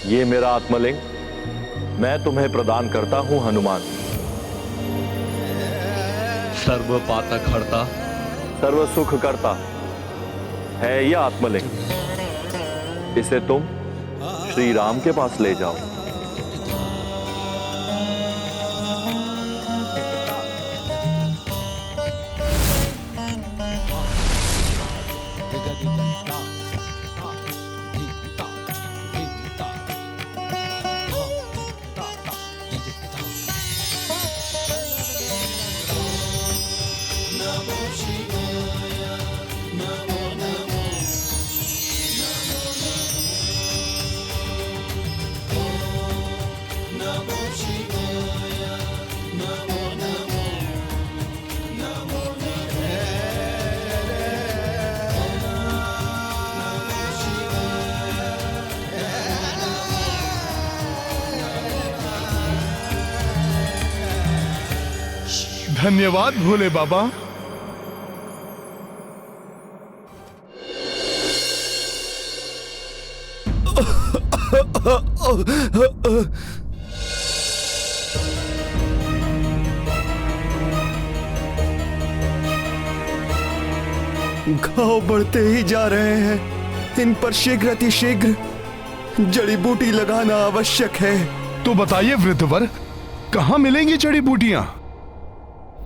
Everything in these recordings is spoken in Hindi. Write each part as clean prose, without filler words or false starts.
ये मेरा आत्मलिंग मैं तुम्हें प्रदान करता हूं हनुमान। सर्व पातक हरता, सर्व सुख करता है यह आत्मलिंग। इसे तुम श्री राम के पास ले जाओ। धन्यवाद भोले बाबा। घाव बढ़ते ही जा रहे हैं। इन पर शीघ्र अतिशीघ्र जड़ी बूटी लगाना आवश्यक है। तो बताइए वृद्धवर, कहां मिलेंगी जड़ी बूटियां?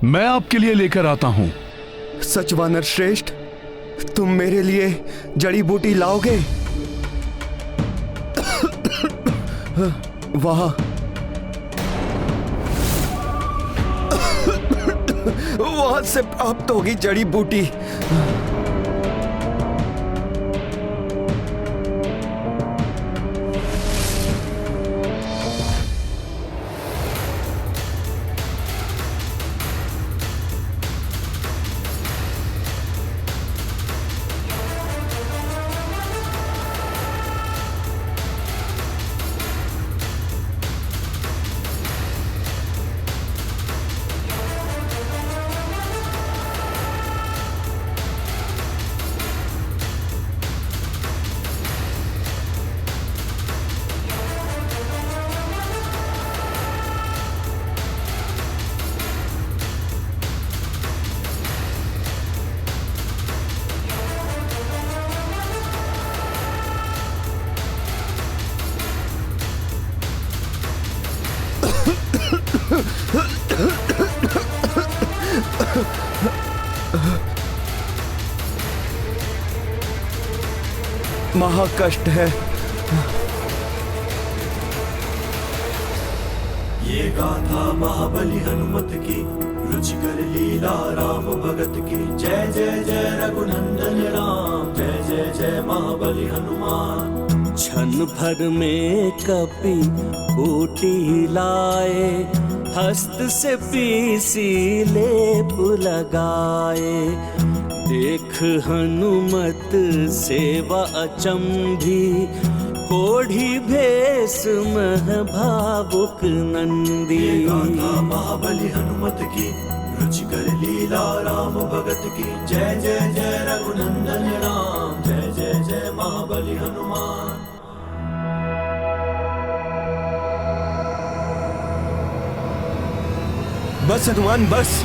मैं आपके लिए लेकर आता हूं। सच वानर श्रेष्ठ, तुम मेरे लिए जड़ी बूटी लाओगे? वहां से प्राप्त होगी जड़ी बूटी। महाकष्ट है। ये गाथा महाबली हनुमत की, रुचिकर लीला राम भगत की। जय जय जय रघुनंदन राम, जय जय जय महाबली हनुमान। क्षण भर में कपि बूटी लाए, हस्त से पीसी लेप लगाए। देख हनुमत सेवा अचंभी, कोढ़ी भेष मह भावुक नंदी। गाथा महाबली हनुमत की, रुचिकर लीला राम भगत की। जय जय जय रघुनंदन राम, जय जय जय महाबली हनुमान। बस हनुमान बस।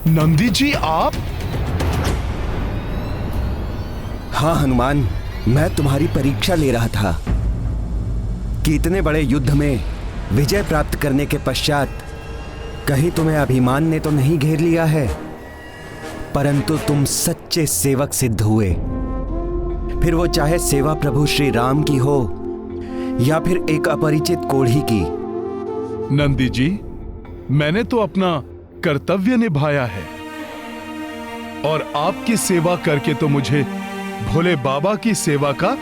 नंदी जी आप? हाँ हनुमान, मैं तुम्हारी परीक्षा ले रहा था कि इतने बड़े युद्ध में विजय प्राप्त करने के पश्चात कहीं तुम्हें अभिमान ने तो नहीं घेर लिया है, परंतु तुम सच्चे सेवक सिद्ध हुए। फिर वो चाहे सेवा प्रभु श्री राम की हो या फिर एक अपरिचित कोढ़ी की। नंदी जी, मैंने तो अपना कर्तव्य निभाया है और आपकी सेवा करके तो मुझे भोले बाबा की सेवा का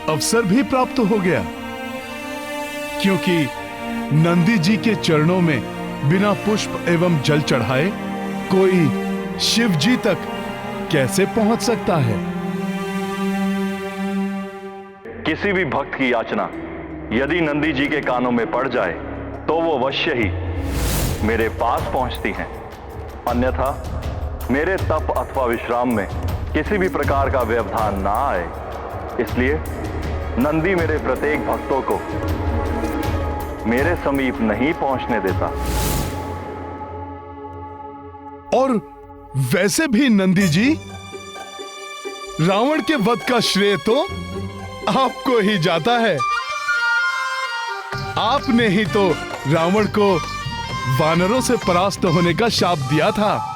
अवसर भी प्राप्त हो गया, क्योंकि नंदी जी के चरणों में बिना पुष्प एवं जल चढ़ाए कोई शिव जी तक कैसे पहुंच सकता है? किसी भी भक्त की याचना यदि नंदी जी के कानों में पड़ जाए तो वो अवश्य ही मेरे पास पहुंचती हैं। अन्यथा मेरे तप अथवा विश्राम में किसी भी प्रकार का व्यवधान ना आए, इसलिए नंदी मेरे प्रत्येक भक्तों को मेरे समीप नहीं पहुंचने देता। और वैसे भी नंदी जी, रावण के वध का श्रेय तो आपको ही जाता है। आपने ही तो रावण को वानरों से परास्त होने का शाप दिया था।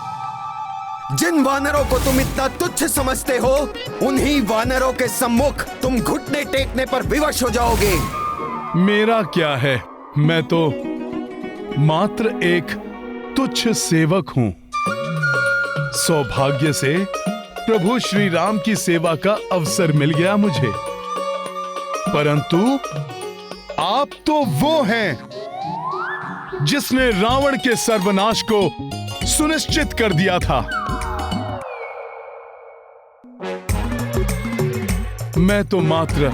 जिन वानरों को तुम इतना तुच्छ समझते हो, उन्हीं वानरों के सम्मुख तुम घुटने टेकने पर विवश हो जाओगे। मेरा क्या है, मैं तो मात्र एक तुच्छ सेवक हूं। सौभाग्य से प्रभु श्री राम की सेवा का अवसर मिल गया मुझे, परंतु आप तो वो हैं जिसने रावण के सर्वनाश को सुनिश्चित कर दिया था। मैं तो मात्र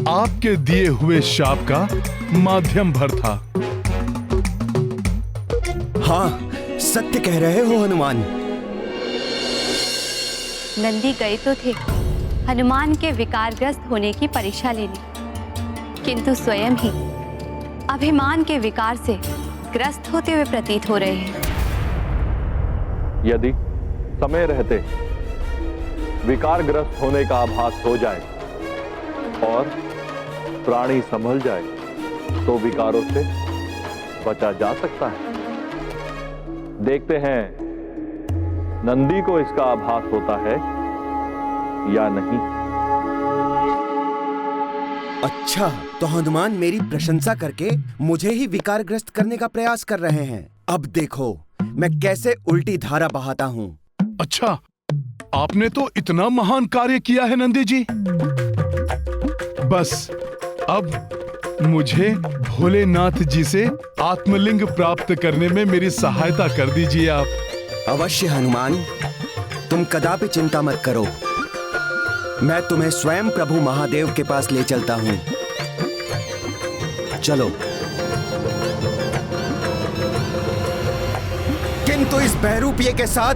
आपके दिए हुए शाप का माध्यम भर था। हाँ, सत्य कह रहे हो हनुमान। नंदी गए तो थे हनुमान के विकारग्रस्त होने की परीक्षा लेने, किंतु स्वयं ही अभिमान के विकार से ग्रस्त होते हुए प्रतीत हो रहे हैं। यदि समय रहते विकारग्रस्त होने का आभास हो जाए और प्राणी संभल जाए तो विकारों से बचा जा सकता है। देखते हैं नंदी को इसका आभास होता है या नहीं। अच्छा, तो हनुमान मेरी प्रशंसा करके मुझे ही विकारग्रस्त करने का प्रयास कर रहे हैं। अब देखो मैं कैसे उल्टी धारा बहाता हूँ। अच्छा, आपने तो इतना महान कार्य किया है नंदी जी। बस अब मुझे भोलेनाथ जी से आत्मलिंग प्राप्त करने में मेरी सहायता कर दीजिए आप। अवश्य हनुमान, तुम कदापि चिंता मत करो। मैं तुम्हें स्वयं प्रभु महादेव के पास ले चलता हूं। चलो। किंतु इस बहरूपिये के साथ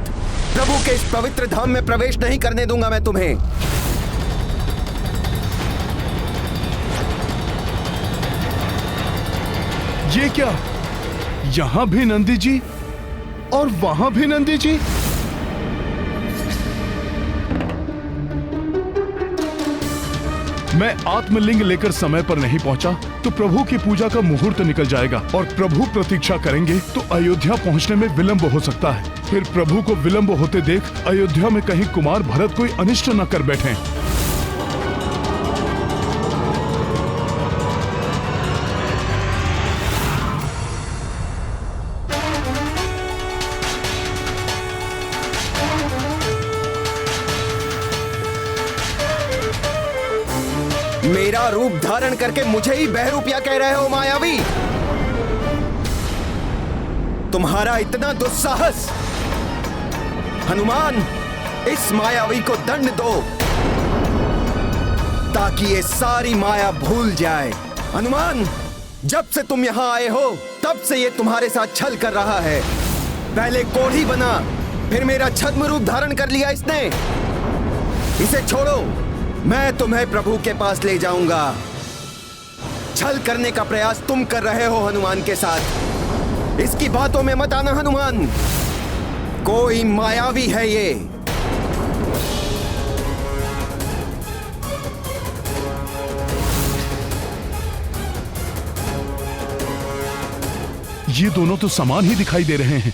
प्रभु के इस पवित्र धाम में प्रवेश नहीं करने दूंगा मैं तुम्हें। ये क्या, यहां भी नंदी जी और वहां भी नंदी जी? मैं आत्मलिंग लेकर समय पर नहीं पहुंचा तो प्रभु की पूजा का मुहूर्त निकल जाएगा और प्रभु प्रतीक्षा करेंगे तो अयोध्या पहुंचने में विलंब हो सकता है। फिर प्रभु को विलंब होते देख अयोध्या में कहीं कुमार भरत कोई अनिष्ट न कर बैठें। मेरा रूप धारण करके मुझे ही बहरूपिया कह रहे हो मायावी? तुम्हारा इतना दुस्साहस! हनुमान, इस मायावी को दंड दो ताकि ये सारी माया भूल जाए। हनुमान, जब से तुम यहां आए हो तब से ये तुम्हारे साथ छल कर रहा है। पहले कोढ़ी बना, फिर मेरा छद्म रूप धारण कर लिया इसने। इसे छोड़ो, मैं तुम्हें प्रभु के पास ले जाऊंगा। छल करने का प्रयास तुम कर रहे हो हनुमान के साथ। इसकी बातों में मत आना हनुमान। कोई मायावी है ये दोनों तो समान ही दिखाई दे रहे हैं,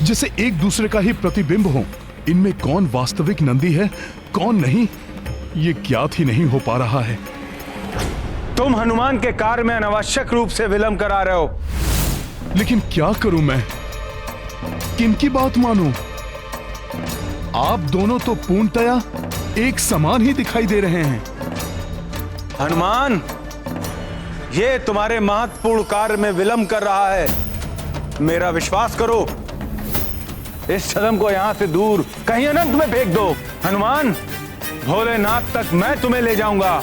जैसे एक दूसरे का ही प्रतिबिंब हो। इनमें कौन वास्तविक नंदी है, कौन नहीं, ये ज्ञात ही नहीं हो पा रहा है। तुम हनुमान के कार्य में अनावश्यक रूप से विलंब करा रहे हो। लेकिन क्या करूं मैं, किनकी बात मानूं? आप दोनों तो पूर्णतया एक समान ही दिखाई दे रहे हैं। हनुमान, ये तुम्हारे महत्वपूर्ण कार्य में विलंब कर रहा है। मेरा विश्वास करो। इस छद्म को यहां से दूर कहीं अनंत में फेंक दो। हनुमान, भोलेनाथ तक मैं तुम्हें ले जाऊंगा।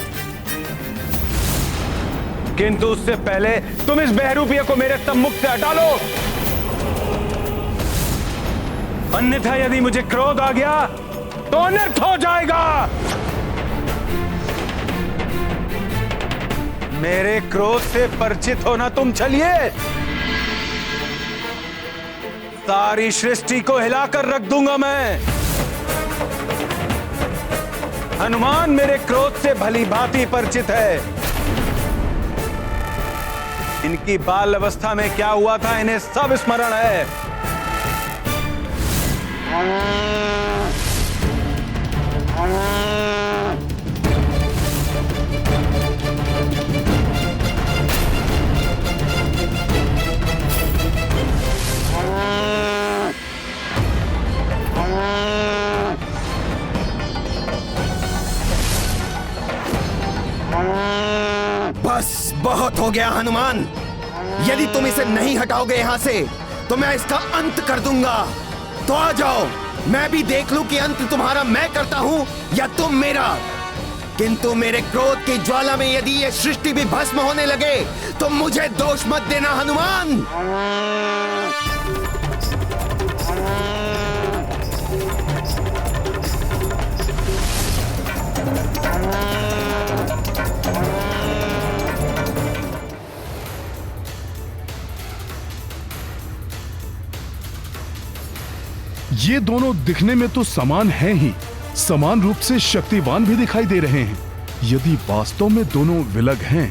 किंतु उससे पहले तुम इस बहरूपिये को मेरे सम्मुख से हटा लो, अन्यथा यदि मुझे क्रोध आ गया तो अनर्थ हो जाएगा। मेरे क्रोध से परिचित होना तुम चलिए, सारी सृष्टि को हिलाकर रख दूंगा मैं। हनुमान मेरे क्रोध से भली भांति परिचित है। इनकी बाल अवस्था में क्या हुआ था इन्हें सब स्मरण है। बस बहुत हो गया हनुमान, यदि तुम इसे नहीं हटाओगे यहाँ से तो मैं इसका अंत कर दूंगा। तो आ जाओ, मैं भी देख लूं कि अंत तुम्हारा मैं करता हूं या तुम मेरा। किंतु मेरे क्रोध की ज्वाला में यदि ये सृष्टि भी भस्म होने लगे तो मुझे दोष मत देना हनुमान। ये दोनों दिखने में तो समान हैं ही, समान रूप से शक्तिवान भी दिखाई दे रहे हैं। यदि वास्तव में दोनों विलग हैं,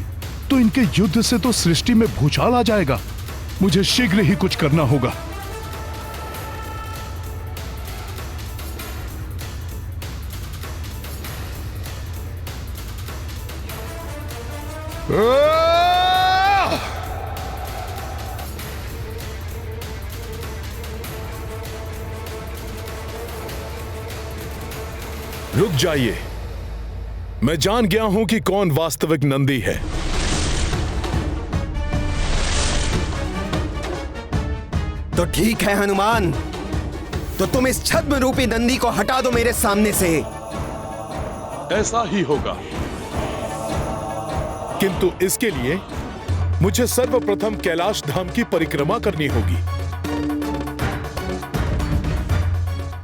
तो इनके युद्ध से तो सृष्टि में भूचाल आ जाएगा। मुझे शीघ्र ही कुछ करना होगा। रुक जाइए, मैं जान गया हूं कि कौन वास्तविक नंदी है। तो ठीक है हनुमान, तो तुम इस छद्म रूपी नंदी को हटा दो मेरे सामने से। ऐसा ही होगा, किंतु इसके लिए मुझे सर्वप्रथम कैलाश धाम की परिक्रमा करनी होगी।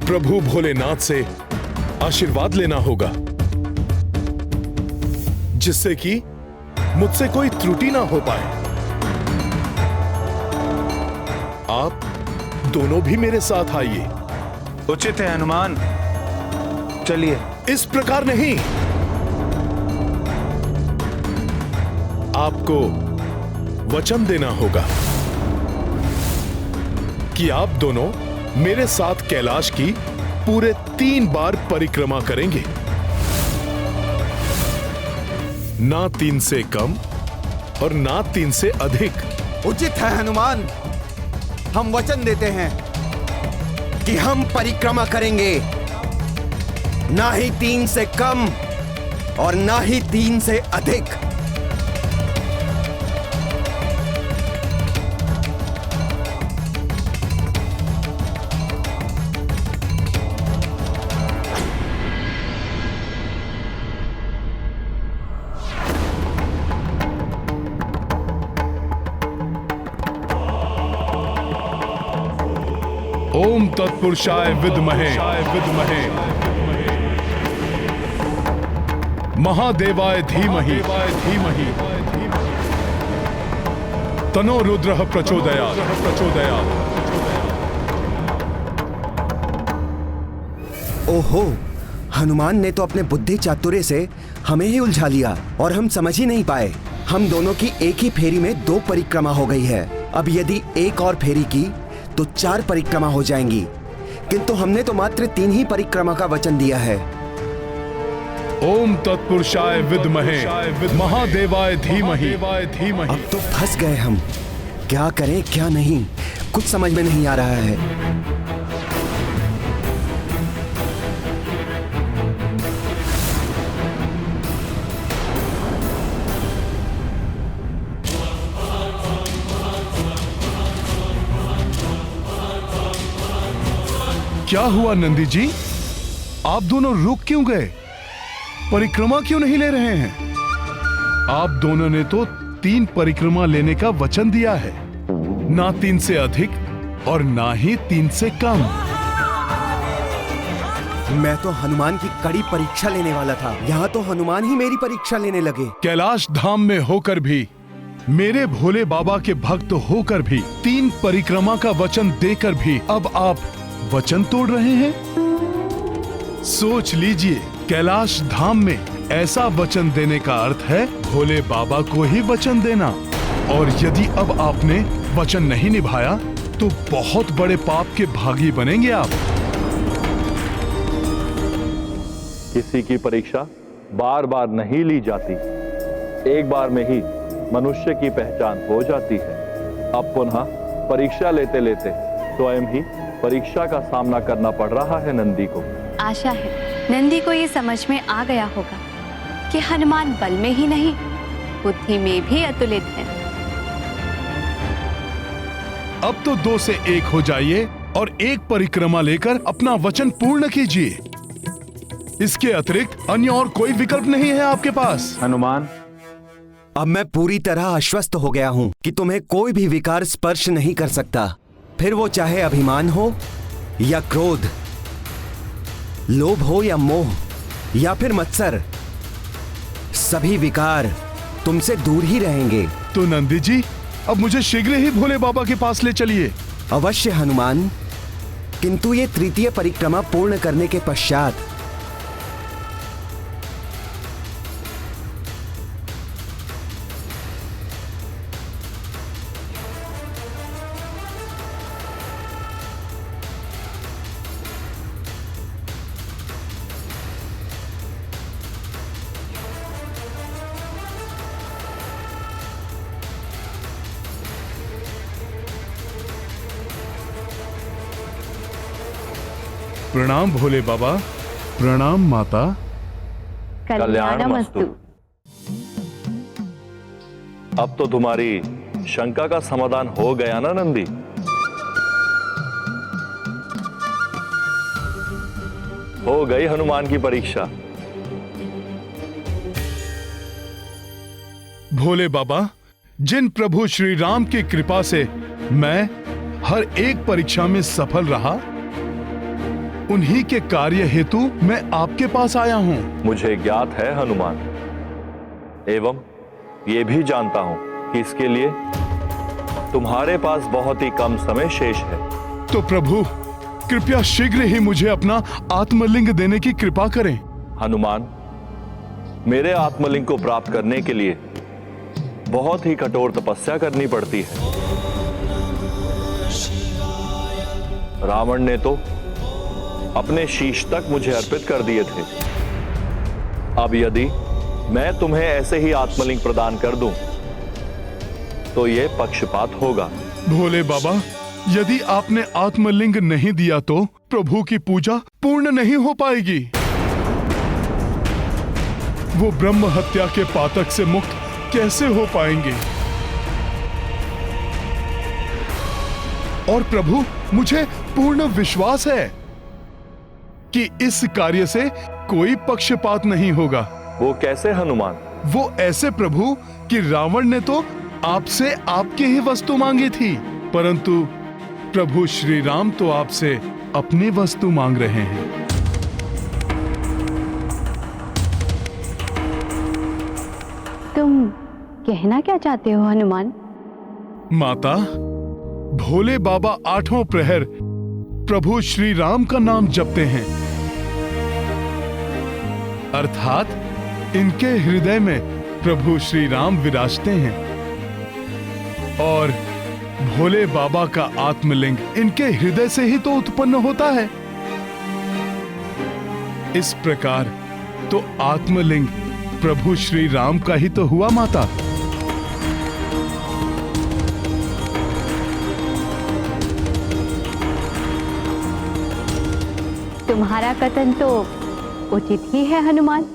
प्रभु भोलेनाथ से आशीर्वाद लेना होगा, जिससे कि मुझसे कोई त्रुटि ना हो पाए। आप दोनों भी मेरे साथ आइए। उचित है हनुमान, चलिए। इस प्रकार नहीं, आपको वचन देना होगा कि आप दोनों मेरे साथ कैलाश की पूरे 3 बार परिक्रमा करेंगे, ना 3 से कम और ना 3 से अधिक। उचित है हनुमान, हम वचन देते हैं कि हम परिक्रमा करेंगे, ना ही 3 से कम और ना ही 3 से अधिक। ओम तत्पुरुषाय विद्महे महादेवाय धीमहि तनो रुद्रः प्रचोदयात्। ओहो, हनुमान ने तो अपने बुद्धि चातुर्य से हमें ही उलझा लिया और हम समझ ही नहीं पाए। हम दोनों की एक ही फेरी में 2 परिक्रमा हो गई है। अब यदि एक और फेरी की तो 4 परिक्रमा हो जाएंगी, किंतु हमने तो मात्र 3 ही परिक्रमा का वचन दिया है। ओम तत्पुरुषाय विद्महे महादेवाय धीमहि। अब तो फंस गए हम, क्या करें क्या नहीं, कुछ समझ में नहीं आ रहा है। क्या हुआ नंदी जी, आप दोनों रुक क्यों गए? परिक्रमा क्यों नहीं ले रहे हैं? आप दोनों ने तो 3 परिक्रमा लेने का वचन दिया है, ना 3 से अधिक और ना ही 3 से कम। मैं तो हनुमान की कड़ी परीक्षा लेने वाला था, यहाँ तो हनुमान ही मेरी परीक्षा लेने लगे। कैलाश धाम में होकर भी, मेरे भोले बाबा के भक्त होकर भी, 3 परिक्रमा का वचन देकर भी अब आप वचन तोड़ रहे हैं। सोच लीजिए, कैलाश धाम में ऐसा वचन देने का अर्थ है भोले बाबा को ही वचन देना, और यदि अब आपने वचन नहीं निभाया तो बहुत बड़े पाप के भागी बनेंगे आप। किसी की परीक्षा बार बार नहीं ली जाती, एक बार में ही मनुष्य की पहचान हो जाती है। अब पुनः परीक्षा लेते लेते स्वयं ही परीक्षा का सामना करना पड़ रहा है नंदी को। आशा है नंदी को ये समझ में आ गया होगा कि हनुमान बल में ही नहीं, बुद्धि में भी अतुलित है। अब तो 2 से 1 हो जाइए और एक परिक्रमा लेकर अपना वचन पूर्ण कीजिए। इसके अतिरिक्त अन्य और कोई विकल्प नहीं है आपके पास। हनुमान, अब मैं पूरी तरह आश्वस्त हो गया हूँ कि तुम्हें कोई भी विकार स्पर्श नहीं कर सकता, फिर वो चाहे अभिमान हो या क्रोध, लोभ हो या मोह या फिर मत्सर, सभी विकार तुमसे दूर ही रहेंगे। तो नंदी जी, अब मुझे शीघ्र ही भोले बाबा के पास ले चलिए। अवश्य हनुमान, किंतु ये 3य परिक्रमा पूर्ण करने के पश्चात प्रणाम भोले बाबा, प्रणाम माता। कल्याणमस्तु। अब तो तुम्हारी शंका का समाधान हो गया ना नंदी? हो गई हनुमान की परीक्षा। भोले बाबा, जिन प्रभु श्री राम की कृपा से मैं हर एक परीक्षा में सफल रहा, उन्हीं के कार्य हेतु मैं आपके पास आया हूं। मुझे ज्ञात है हनुमान, एवं ये भी जानता हूं कि इसके लिए तुम्हारे पास बहुत ही कम समय शेष है। तो प्रभु, कृपया शीघ्र ही मुझे अपना आत्मलिंग देने की कृपा करें। हनुमान, मेरे आत्मलिंग को प्राप्त करने के लिए बहुत ही कठोर तपस्या करनी पड़ती है। रावण ने तो अपने शीश तक मुझे अर्पित कर दिए थे। अब यदि मैं तुम्हें ऐसे ही आत्मलिंग प्रदान कर दूं, तो यह पक्षपात होगा। भोले बाबा, यदि आपने आत्मलिंग नहीं दिया तो प्रभु की पूजा पूर्ण नहीं हो पाएगी। वो ब्रह्म हत्या के पातक से मुक्त कैसे हो पाएंगे? और प्रभु, मुझे पूर्ण विश्वास है कि इस कार्य से कोई पक्षपात नहीं होगा। वो कैसे हनुमान? वो ऐसे प्रभु कि रावण ने तो आपसे आपकी ही वस्तु मांगी थी, परंतु प्रभु श्री राम तो आपसे अपनी वस्तु मांग रहे हैं। तुम कहना क्या चाहते हो हनुमान? माता, भोले बाबा 8वां प्रहर प्रभु श्री राम का नाम जपते हैं, अर्थात इनके हृदय में प्रभु श्री राम विराजते हैं, और भोले बाबा का आत्मलिंग इनके हृदय से ही तो उत्पन्न होता है। इस प्रकार तो आत्मलिंग प्रभु श्री राम का ही तो हुआ माता। तुम्हारा कथन तो उचित ही है हनुमान।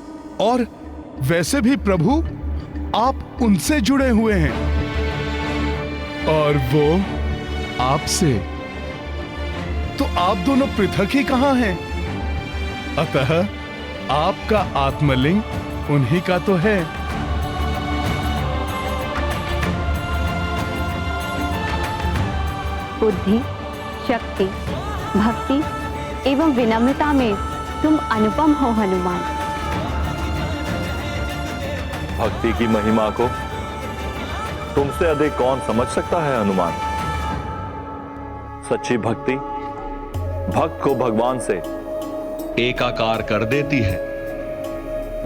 और वैसे भी प्रभु, आप उनसे जुड़े हुए हैं और वो आपसे, तो आप दोनों पृथक ही कहां हैं? अतः आपका आत्मलिंग उन्हीं का तो है। बुद्धि, शक्ति, भक्ति एवं विनम्रता में तुम अनुपम हो हनुमान। भक्ति की महिमा को तुमसे अधिक कौन समझ सकता है हनुमान? सच्ची भक्ति भक्त को भगवान से एकाकार कर देती है।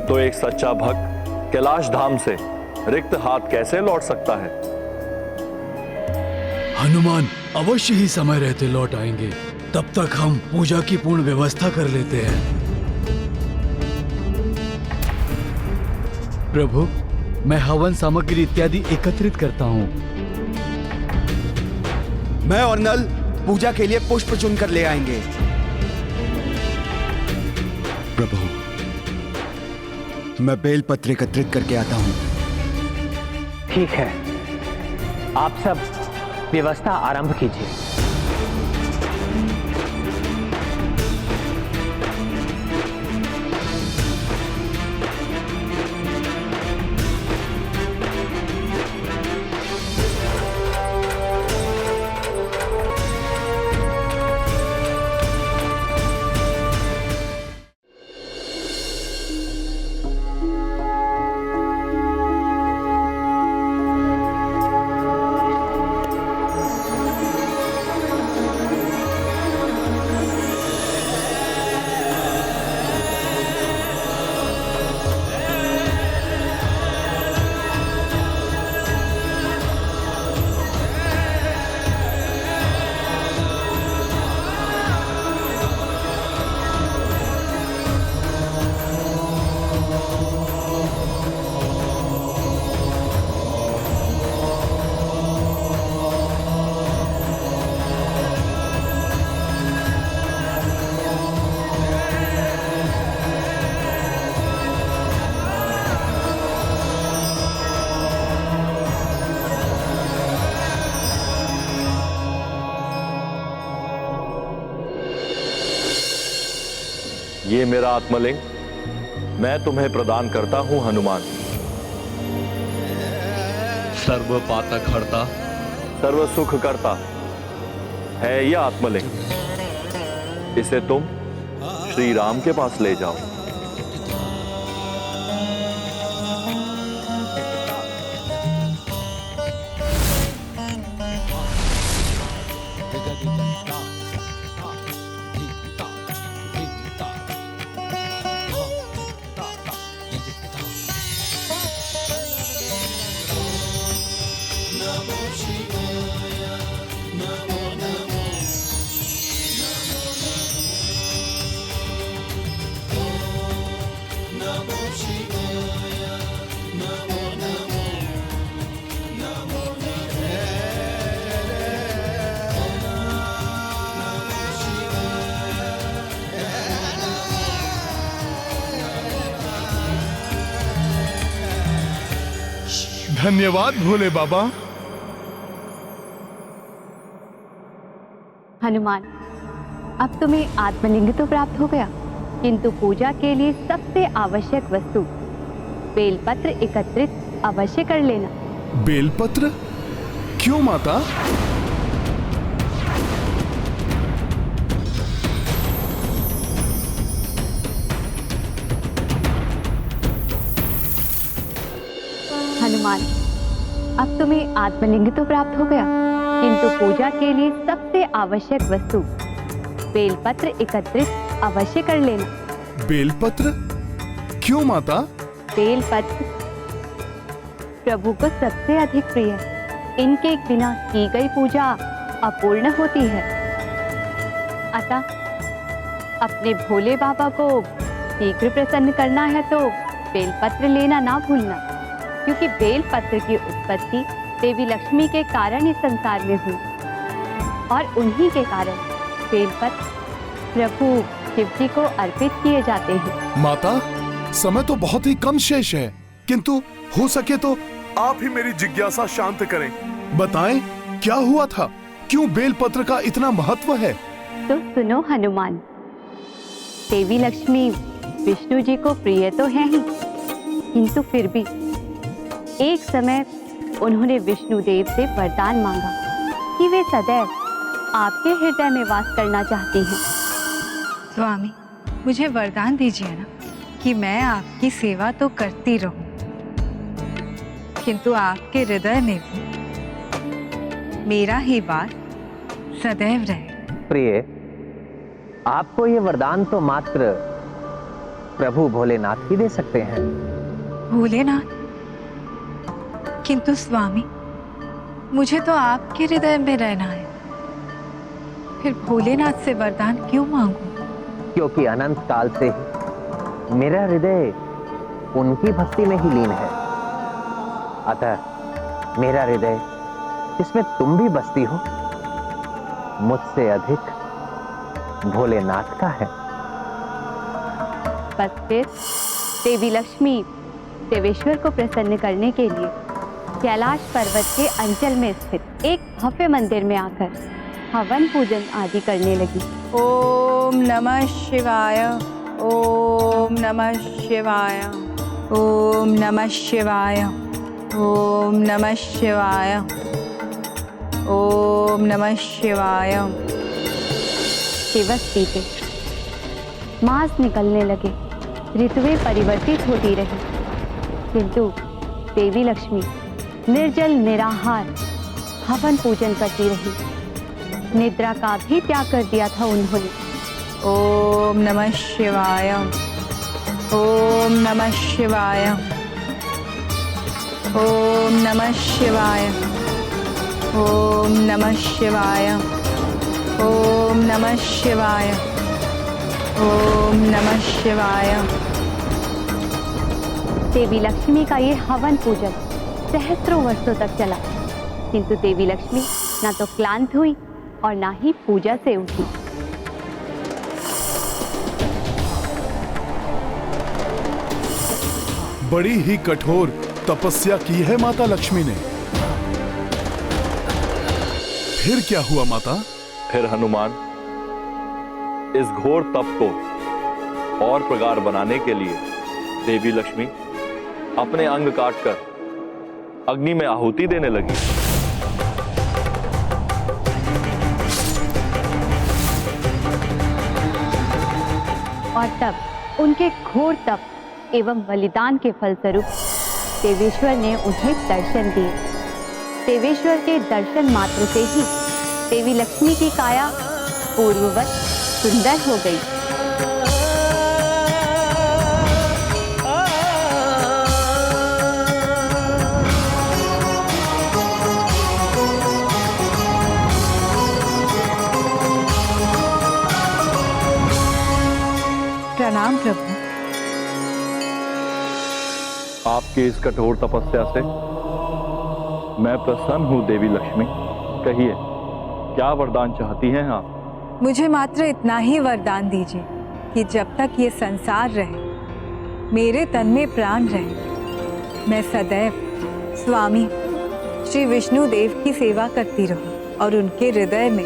तो एक सच्चा भक्त कैलाश धाम से रिक्त हाथ कैसे लौट सकता है? हनुमान अवश्य ही समय रहते लौट आएंगे। तब तक हम पूजा की पूर्ण व्यवस्था कर लेते हैं। प्रभु, मैं हवन सामग्री इत्यादि एकत्रित करता हूँ। मैं और नल पूजा के लिए पुष्प चुनकर ले आएंगे। प्रभु, मैं बेलपत्र एकत्रित करके आता हूँ। ठीक है, आप सब व्यवस्था आरंभ कीजिए। ये मेरा आत्मलिंग मैं तुम्हें प्रदान करता हूं हनुमान। सर्व पातक हरता, सर्व सुख करता है यह आत्मलिंग। इसे तुम श्री राम के पास ले जाओ। धन्यवाद भोले बाबा। हनुमान, अब तुम्हें आत्मलिंग तो प्राप्त हो गया, किंतु पूजा के लिए सबसे आवश्यक वस्तु बेलपत्र एकत्रित अवश्य कर लेना। बेलपत्र? क्यों माता? हनुमान, अब तुम्हें आत्मलिंग तो प्राप्त हो गया, किंतु पूजा के लिए सबसे आवश्यक वस्तु बेलपत्र एकत्रित अवश्य कर लेना। बेलपत्र? क्यों माता? बेलपत्र प्रभु को सबसे अधिक प्रिय है। इनके बिना की गई पूजा अपूर्ण होती है। अतः अपने भोले बाबा को शीघ्र प्रसन्न करना है तो बेलपत्र लेना ना भूलना, क्योंकि बेलपत्र की उत्पत्ति देवी लक्ष्मी के कारण इस संसार में हुई और उन्हीं के कारण बेलपत्र प्रभु शिव जी को अर्पित किए जाते हैं। माता, समय तो बहुत ही कम शेष है, किंतु हो सके तो आप ही मेरी जिज्ञासा शांत करें। बताएं, क्या हुआ था? क्यों बेलपत्र का इतना महत्व है? तो सुनो हनुमान, देवी लक्ष्मी विष्णु जी को प्रिय तो है ही, किंतु फिर भी एक समय उन्होंने विष्णु देव से वरदान मांगा कि वे सदैव आपके हृदय में वास करना चाहती हैं। स्वामी, मुझे वरदान दीजिए ना कि मैं आपकी सेवा तो करती रहूं, किंतु आपके हृदय में भी मेरा ही वास सदैव रहे। प्रिय, आपको ये वरदान तो मात्र प्रभु भोलेनाथ ही दे सकते हैं। भोलेनाथ? किंतु स्वामी, मुझे तो आपके हृदय में रहना है, फिर भोलेनाथ से वरदान क्यों मांगूं? क्योंकि अनंत काल से ही मेरा हृदय उनकी भक्ति में ही लीन है। अतः मेरा हृदय जिसमें तुम भी बसती हो मुझसे अधिक भोलेनाथ का है। बस फिर देवी लक्ष्मी देवेश्वर को प्रसन्न करने के लिए कैलाश पर्वत के अंचल में स्थित एक भव्य मंदिर में आकर हवन पूजन आदि करने लगी। ओम नमः शिवाय, ओम नमः शिवाय, ओम नमः शिवाय, ओम नमः शिवाय, ओम नमः शिवाय। दिवस बीते, मास निकलने लगे, ऋतुएं परिवर्तित होती रही, किंतु देवी लक्ष्मी निर्जल निराहार हवन पूजन करती रही। निद्रा का भी त्याग कर दिया था उन्होंने। ओम नमः शिवाय, ओम नमः शिवाय, ओम नमः शिवाय, ओम नमः शिवाय, ओम नमः शिवाय, ओम नमः शिवाय। देवी लक्ष्मी का ये हवन पूजन सहस्त्रों वर्षों तक चला, किंतु देवी लक्ष्मी ना तो क्लांत हुई और ना ही पूजा से उठी। बड़ी ही कठोर तपस्या की है माता लक्ष्मी ने। फिर क्या हुआ माता? फिर हनुमान इस घोर तप को और प्रगाढ़ बनाने के लिए देवी लक्ष्मी अपने अंग काटकर अग्नि में आहुति देने लगी। और तब उनके घोर तप एवं बलिदान के फलस्वरूप देवेश्वर ने उन्हें दर्शन दिए। देवेश्वर के दर्शन मात्र से ही देवी लक्ष्मी की काया पूर्ववत सुंदर हो गई। प्रणाम प्रभु। आपकी इस कठोर तपस्या से मैं प्रसन्न हूं देवी लक्ष्मी। कहिए, क्या वरदान चाहती हैं आप? मुझे मात्र इतना ही वरदान दीजिए कि जब तक ये संसार रहे, मेरे तन में प्राण रहे, मैं सदैव स्वामी श्री विष्णु देव की सेवा करती रहूं और उनके हृदय में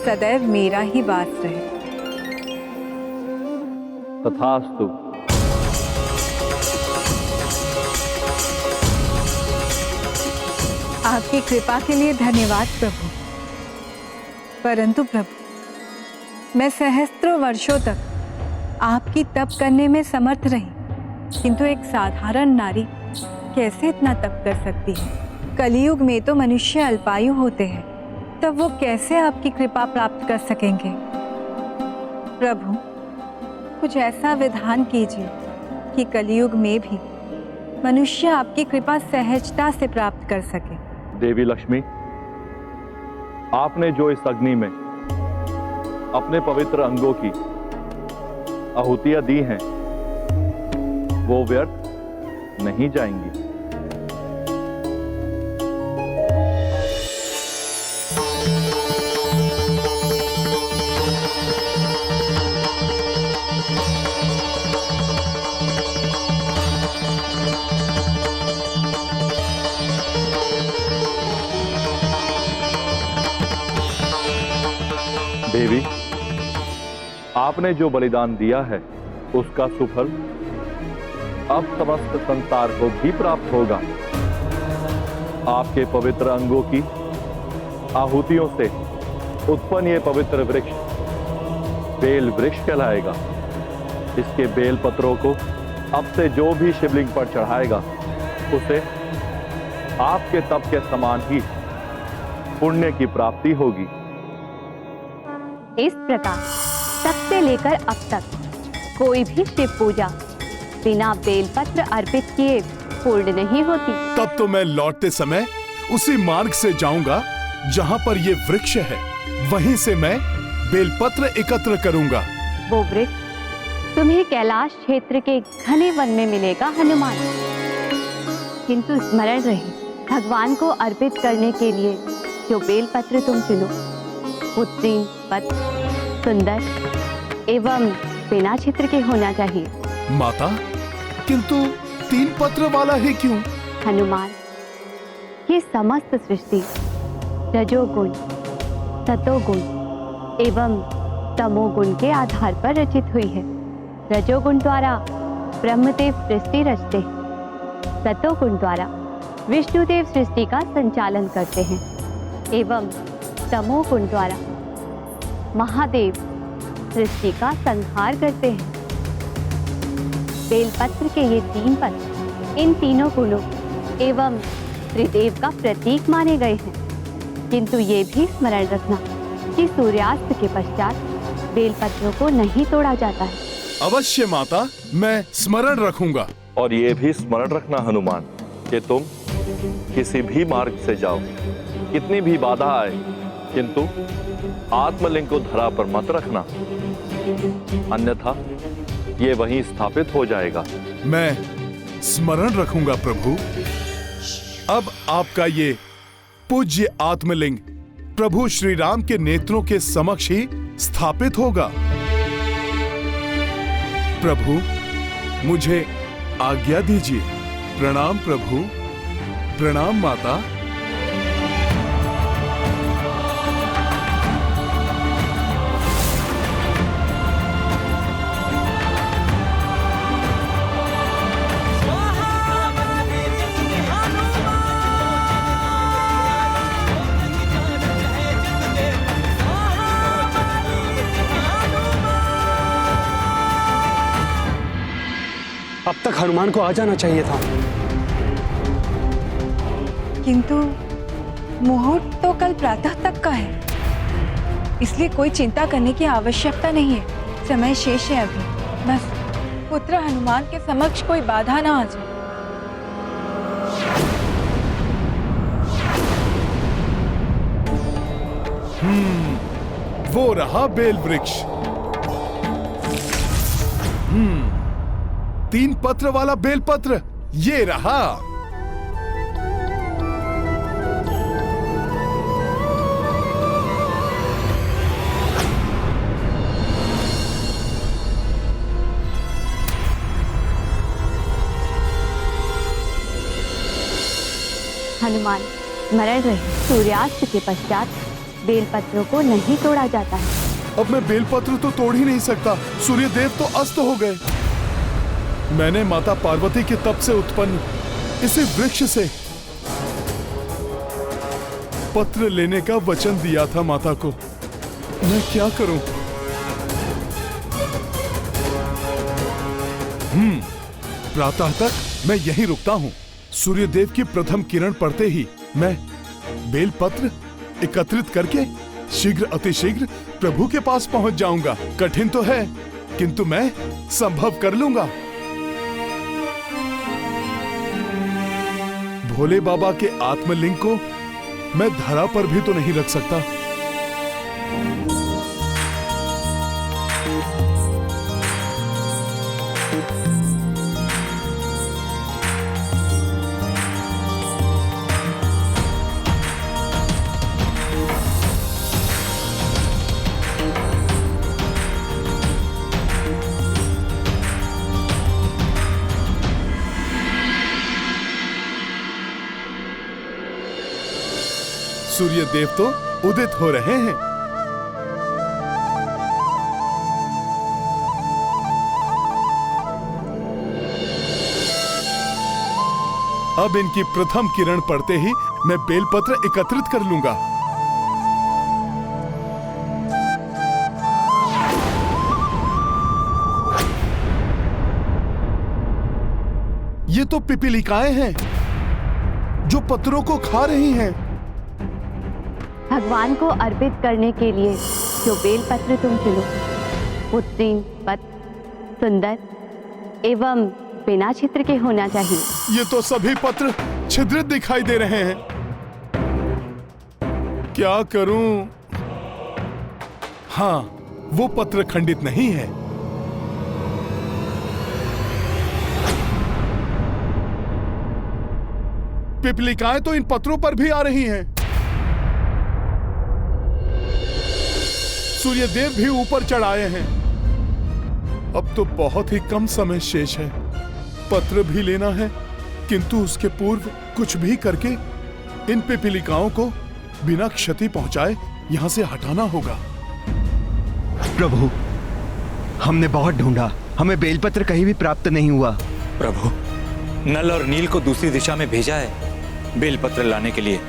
सदैव मेरा ही वास रहे। तथास्तु। आपकी कृपा के लिए धन्यवाद प्रभु। परंतु प्रभु, मैं सहस्त्रों वर्षों तक आपकी तप करने में समर्थ रही, किंतु एक साधारण नारी कैसे इतना तप कर सकती है? कलियुग में तो मनुष्य अल्पायु होते हैं, तब वो कैसे आपकी कृपा प्राप्त कर सकेंगे? प्रभु, कुछ ऐसा विधान कीजिए कि कलियुग में भी मनुष्य आपकी कृपा सहजता से प्राप्त कर सके। देवी लक्ष्मी, आपने जो इस अग्नि में अपने पवित्र अंगों की आहुतियां दी हैं, वो व्यर्थ नहीं जाएंगी। देवी, आपने जो बलिदान दिया है उसका सुफल अब समस्त संसार को भी प्राप्त होगा। आपके पवित्र अंगों की आहुतियों से उत्पन्न ये पवित्र वृक्ष बेल वृक्ष कहलाएगा। इसके बेल पत्रों को अब से जो भी शिवलिंग पर चढ़ाएगा उसे आपके तप के समान ही पुण्य की प्राप्ति होगी। इस प्रकार तब से लेकर अब तक कोई भी शिव पूजा बिना बेलपत्र अर्पित किए पूर्ण नहीं होती। तब तो मैं लौटते समय उसी मार्ग से जाऊंगा जहां पर ये वृक्ष है, वहीं से मैं बेलपत्र एकत्र करूंगा। वो वृक्ष तुम्हें कैलाश क्षेत्र के घने वन में मिलेगा हनुमान। किंतु स्मरण रहे, भगवान को अर्पित करने के लिए जो बेलपत्र तुम चुनो वो 3 पत्र, सुंदर एवं बिना छिद्र के होना चाहिए। माता, किंतु 3 पत्र वाला ही क्यों? हनुमान, ये समस्त सृष्टि रजोगुण, सतोगुण एवं तमोगुण के आधार पर रचित हुई है। रजोगुण द्वारा ब्रह्मदेव सृष्टि रचते हैं, सतोगुण द्वारा विष्णुदेव सृष्टि का संचालन करते हैं एवं तमोगुण द्वारा महादेव सृष्टि का संहार करते हैं। बेलपत्र के ये 3 पत्र इन तीनों गुणों एवं त्रिदेव का प्रतीक माने गए हैं। किंतु ये भी स्मरण रखना कि सूर्यास्त के पश्चात बेलपत्रों को नहीं तोड़ा जाता है। अवश्य माता, मैं स्मरण रखूंगा। और ये भी स्मरण रखना हनुमान कि तुम किसी भी मार्ग से जाओ, कितनी भी बाधा आए, किंतु आत्मलिंग को धरा पर मत रखना, अन्यथा ये वहीं स्थापित हो जाएगा। मैं स्मरण रखूंगा प्रभु। अब आपका ये पूज्य आत्मलिंग प्रभु श्री राम के नेत्रों के समक्ष ही स्थापित होगा। प्रभु, मुझे आज्ञा दीजिए। प्रणाम प्रभु, प्रणाम माता। अब तक हनुमान को आ जाना चाहिए था। किंतु मुहूर्त तो कल प्रातः तक का है, इसलिए कोई चिंता करने की आवश्यकता नहीं है। समय शेष है अभी, बस पुत्र हनुमान के समक्ष कोई बाधा ना आ जाए। वो रहा बेल वृक्ष। 3 पत्र वाला बेलपत्र, ये रहा। हनुमान, स्मरण रहे, सूर्यास्त के पश्चात बेलपत्रों को नहीं तोड़ा जाता है। अब मैं बेलपत्र तो तोड़ ही नहीं सकता, सूर्यदेव तो अस्त हो गए। मैंने माता पार्वती के तप से उत्पन्न इसी वृक्ष से पत्र लेने का वचन दिया था माता को। मैं क्या करूं? प्रातः तक मैं यहीं रुकता हूं। सूर्यदेव की प्रथम किरण पड़ते ही मैं बेलपत्र एकत्रित करके शीघ्र अतिशीघ्र प्रभु के पास पहुंच जाऊंगा। कठिन तो है, किंतु मैं संभव कर लूंगा। भोले बाबा के आत्मलिंग को मैं धरा पर भी तो नहीं रख सकता। सूर्य देव तो उदित हो रहे हैं। अब इनकी प्रथम किरण पड़ते ही मैं बेलपत्र एकत्रित कर लूंगा। तो पिपीलिकाएं हैं जो पत्रों को खा रही हैं। भगवान को अर्पित करने के लिए जो बेलपत्र तुम चुनो वो 3 पत्र सुंदर एवं बिना छिद्र के होना चाहिए। ये तो सभी पत्र छिद्रित दिखाई दे रहे हैं। क्या करूं? हाँ, वो पत्र खंडित नहीं है। पिपलिकाएं तो इन पत्रों पर भी आ रही हैं। सूर्यदेव भी ऊपर चढ़ आए हैं। अब तो बहुत ही कम समय शेष है। पत्र भी लेना है, किंतु उसके पूर्व कुछ भी करके इन पिपीलिकाओं को बिना क्षति पहुंचाए यहां से हटाना होगा। प्रभु, हमने बहुत ढूंढा, हमें बेलपत्र कहीं भी प्राप्त नहीं हुआ। प्रभु, नल और नील को दूसरी दिशा में भेजा है बेलपत्र लाने के लिए।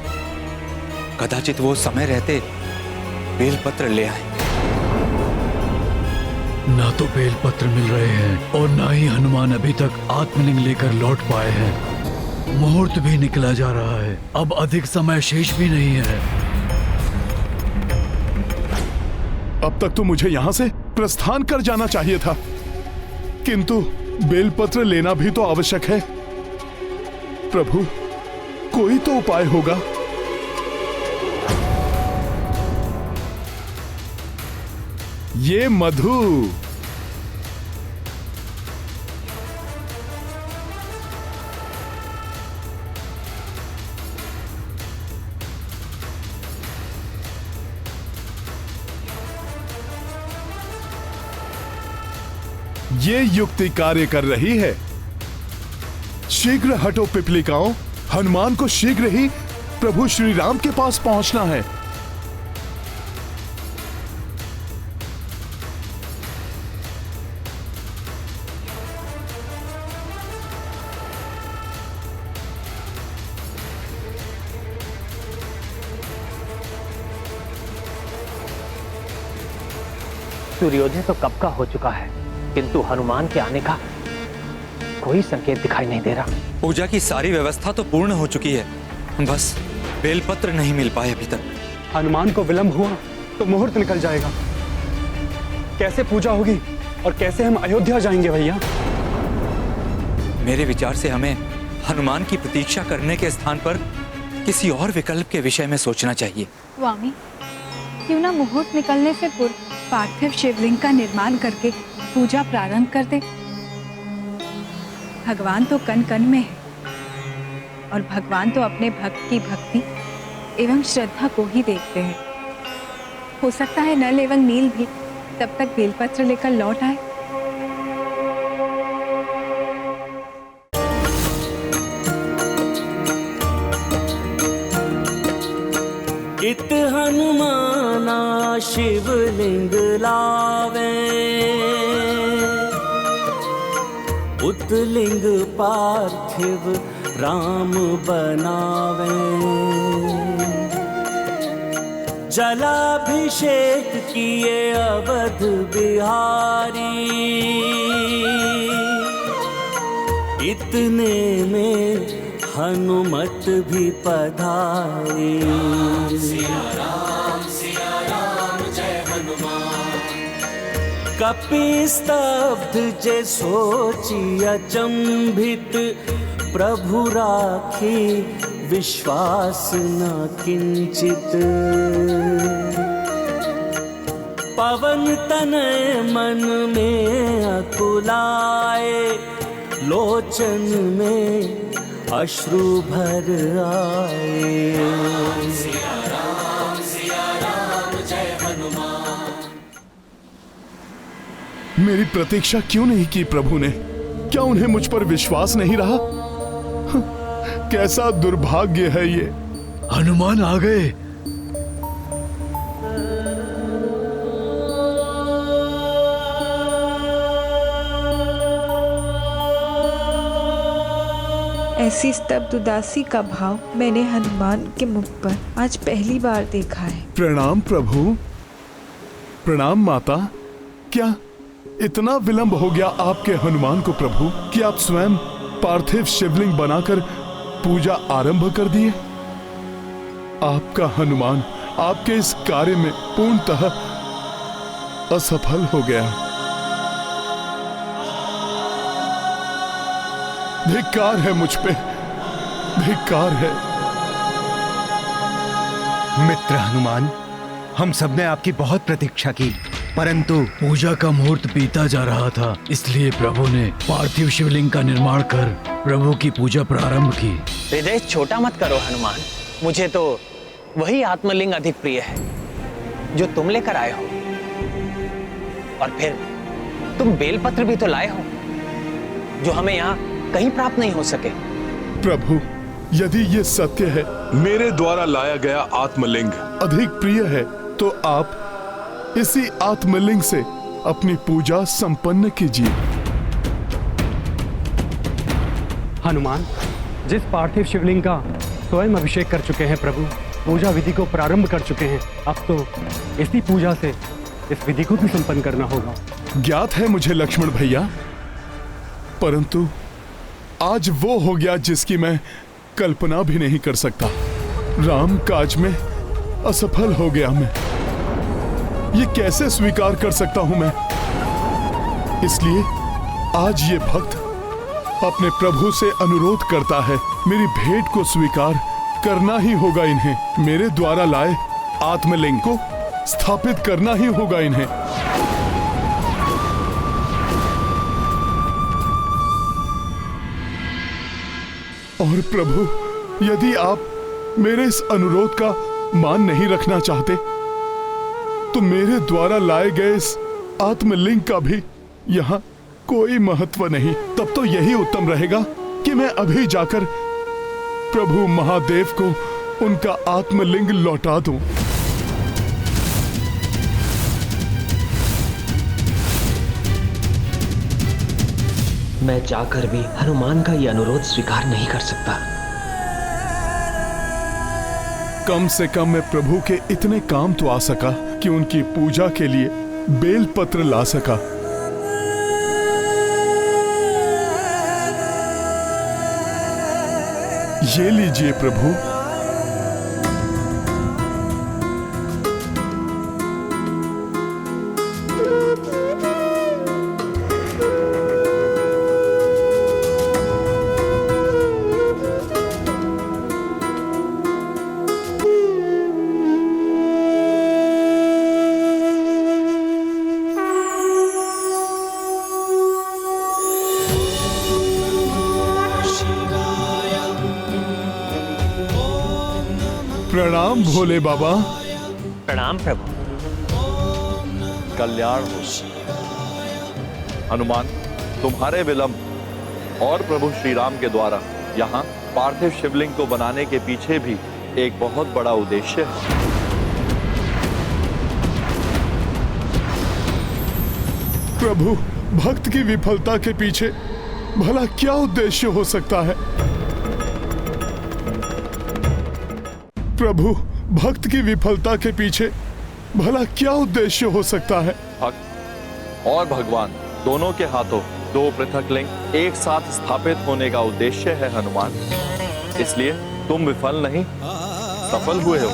कदाचित वो समय रहते बेलपत्र ले आए। ना तो बेलपत्र मिल रहे हैं और ना ही हनुमान अभी तक आत्मलिंग लेकर लौट पाए हैं। मुहूर्त भी निकला जा रहा है, अब अधिक समय शेष भी नहीं है। अब तक तो मुझे यहां से प्रस्थान कर जाना चाहिए था, किंतु बेलपत्र लेना भी तो आवश्यक है। प्रभु, कोई तो उपाय होगा। ये मधु, ये युक्ति कार्य कर रही है। शीघ्र हटो पिपलिकाओं, हनुमान को शीघ्र ही प्रभु श्री राम के पास पहुंचना है। सूर्योदय तो कब का हो चुका है, किंतु हनुमान के आने का कोई संकेत दिखाई नहीं दे रहा। पूजा की सारी व्यवस्था तो पूर्ण हो चुकी है, बस बेलपत्र नहीं मिल पाए अभी तक। हनुमान को विलंब हुआ तो मुहूर्त निकल जाएगा। कैसे पूजा होगी और कैसे हम अयोध्या जाएंगे भैया? मेरे विचार से हमें हनुमान की प्रतीक्षा करने के स्थान पर किसी और विकल्प के विषय में सोचना चाहिए। स्वामी, क्यों ना मुहूर्त निकलने से पूर्व पार्थिव शिवलिंग का निर्माण करके पूजा प्रारंभ कर दे। भगवान तो कण कण में है और भगवान तो अपने भक्त की भक्ति एवं श्रद्धा को ही देखते हैं। हो सकता है नल एवं नील भी तब तक बेलपत्र लेकर लौट आए। इत हनुमाना शिवलिंग लावे, उतलिंग पार्थिव राम बनावे। जलाभिषेक किए अवध बिहारी, इतने में हनुमत भी पधारी। सिया राम जय हनुमान। कपि स्तब्ध जे सोची अचंभित, प्रभु राखी विश्वास न किंचित। पवन तनय मन में अकुलाए, लोचन में अश्रु भर आए। सिया राम जय हनुमान। मेरी प्रतीक्षा क्यों नहीं की प्रभु ने? क्या उन्हें मुझ पर विश्वास नहीं रहा? कैसा दुर्भाग्य है ये। हनुमान आ गए। ऐसी स्तब्ध उदासी का भाव मैंने हनुमान के मुख पर आज पहली बार देखा है। प्रणाम प्रभु। प्रणाम माता। क्या इतना विलंब हो गया आपके हनुमान को प्रभु कि आप स्वयं पार्थिव शिवलिंग बनाकर पूजा आरंभ कर दिए। आपका हनुमान आपके इस कार्य में पूर्णतः असफल हो गया। धिक्कार है मुझ पे, धिक्कार है। मित्र हनुमान, हम सबने आपकी बहुत प्रतीक्षा की, परंतु पूजा का मुहूर्त बीता जा रहा था, इसलिए प्रभु ने पार्थिव शिवलिंग का निर्माण कर प्रभु की पूजा प्रारंभ की। हृदय छोटा मत करो हनुमान, मुझे तो वही आत्मलिंग अधिक प्रिय है जो तुम लेकर आए हो। और फिर तुम बेलपत्र भी तो लाए हो जो हमें यहाँ कहीं प्राप्त नहीं हो सके। प्रभु, यदि ये सत्य है, मेरे द्वारा लाया गया आत्मलिंग अधिक प्रिय है, तो आप इसी आत्मलिंग से अपनी पूजा संपन्न कीजिए। हनुमान, जिस पार्थिव शिवलिंग का स्वयं अभिषेक कर चुके हैं प्रभु, पूजा विधि को प्रारंभ कर चुके हैं, अब तो इसी पूजा से इस विधि को भी संपन्न करना होगा। ज्ञात है मुझे लक्ष्मण भैया, परंतु आज वो हो गया जिसकी मैं कल्पना भी नहीं कर सकता। राम काज में असफल हो गया मैं। ये कैसे स्वीकार कर सकता हूं मैं? इसलिए आज ये भक्त अपने प्रभु से अनुरोध करता है, मेरी भेंट को स्वीकार करना ही होगा इन्हें। मेरे द्वारा लाए आत्मलिंग को स्थापित करना ही होगा इन्हें। और प्रभु, यदि आप मेरे इस अनुरोध का मान नहीं रखना चाहते, तो मेरे द्वारा लाए गए इस आत्मलिंग का भी यहाँ कोई महत्व नहीं। तब तो यही उत्तम रहेगा कि मैं अभी जाकर प्रभु महादेव को उनका आत्मलिंग लौटा दूं। मैं जाकर भी हनुमान का यह अनुरोध स्वीकार नहीं कर सकता। कम से कम मैं प्रभु के इतने काम तो आ सका कि उनकी पूजा के लिए बेलपत्र ला सका। ये लीजिए प्रभु। प्रणाम भोले बाबा। प्रणाम प्रभु। कल्याण हो। हनुमान, तुम्हारे विलंब और प्रभु श्री राम के द्वारा यहाँ पार्थिव शिवलिंग को बनाने के पीछे भी एक बहुत बड़ा उद्देश्य है। प्रभु, भक्त की विफलता के पीछे भला क्या उद्देश्य हो सकता है? प्रभु, भक्त की विफलता के पीछे भला क्या उद्देश्य हो सकता है? भक्त और भगवान दोनों के हाथों दो पृथक लिंग एक साथ स्थापित होने का उद्देश्य है हनुमान। इसलिए तुम विफल नहीं, सफल हुए हो।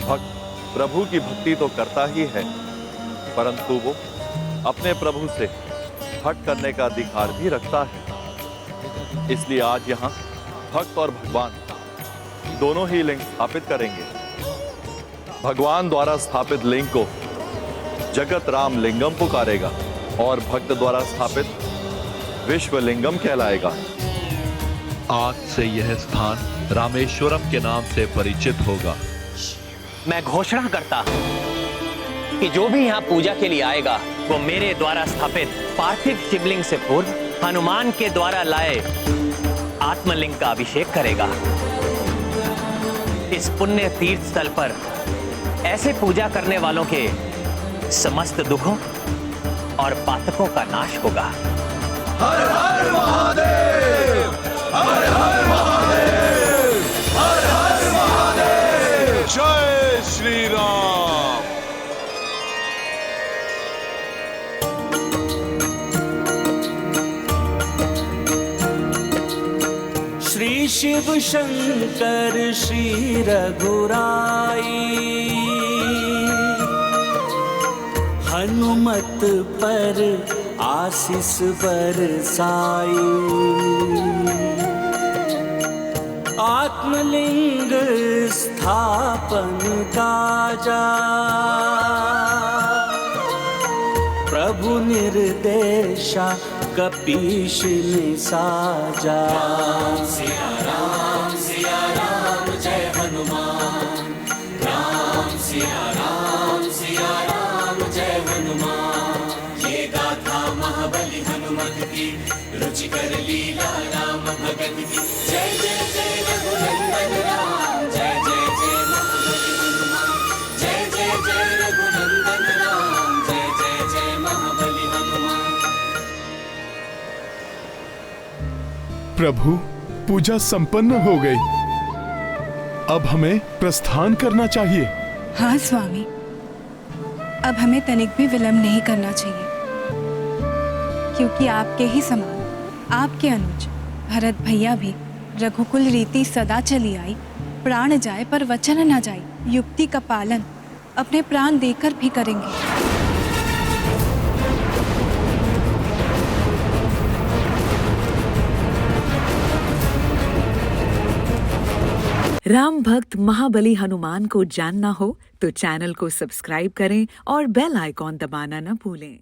भक्त प्रभु की भक्ति तो करता ही है, परंतु वो अपने प्रभु से हट करने का अधिकार भी रखता है। इसलिए आज यहाँ भक्त और भगवान दोनों ही लिंग स्थापित करेंगे। भगवान द्वारा स्थापित लिंग को जगत राम लिंगम पुकारेगा और भक्त द्वारा स्थापित विश्वलिंगम कहलाएगा। आज से यह स्थान रामेश्वरम के नाम से परिचित होगा। मैं घोषणा करता हूं कि जो भी यहाँ पूजा के लिए आएगा वो मेरे द्वारा स्थापित पार्थिव शिवलिंग से पूर्व हनुमान के द्वारा लाए आत्मलिंग का अभिषेक करेगा। इस पुण्य तीर्थ स्थल पर ऐसे पूजा करने वालों के समस्त दुखों और पातकों का नाश होगा। हर हर महादेव, हर हर महादेव, हर हर महादेव। जय श्री राम। श्री शिव शंकर श्री रघुराई, हनुमत पर आशीष बरसाई। आत्मलिंग स्थापन काजा, प्रभु निर्देशा कपीश ने साजा। राम सिया राम जय हनुमान, राम सिया राम जय हनुमान। ये गाथा महाबली हनुमत की, रुचिकर लीला राम भगत की। जय जय जय रघुनंदन राम, जय जय जय महाबली हनुमान। जय जय जय रघुनंदन राम, जय जय जय महाबली हनुमान। प्रभु, पूजा संपन्न हो गई। अब हमें प्रस्थान करना चाहिए। हाँ स्वामी, अब हमें तनिक भी विलंब नहीं करना चाहिए, क्योंकि आपके ही समान आपके अनुज भरत भैया भी रघुकुल रीति सदा चली आई। प्राण जाए पर वचन न जाए, युक्ति का पालन अपने प्राण देकर भी करेंगे। राम भक्त महाबली हनुमान को जानना हो तो चैनल को सब्सक्राइब करें और बेल आइकॉन दबाना न भूलें।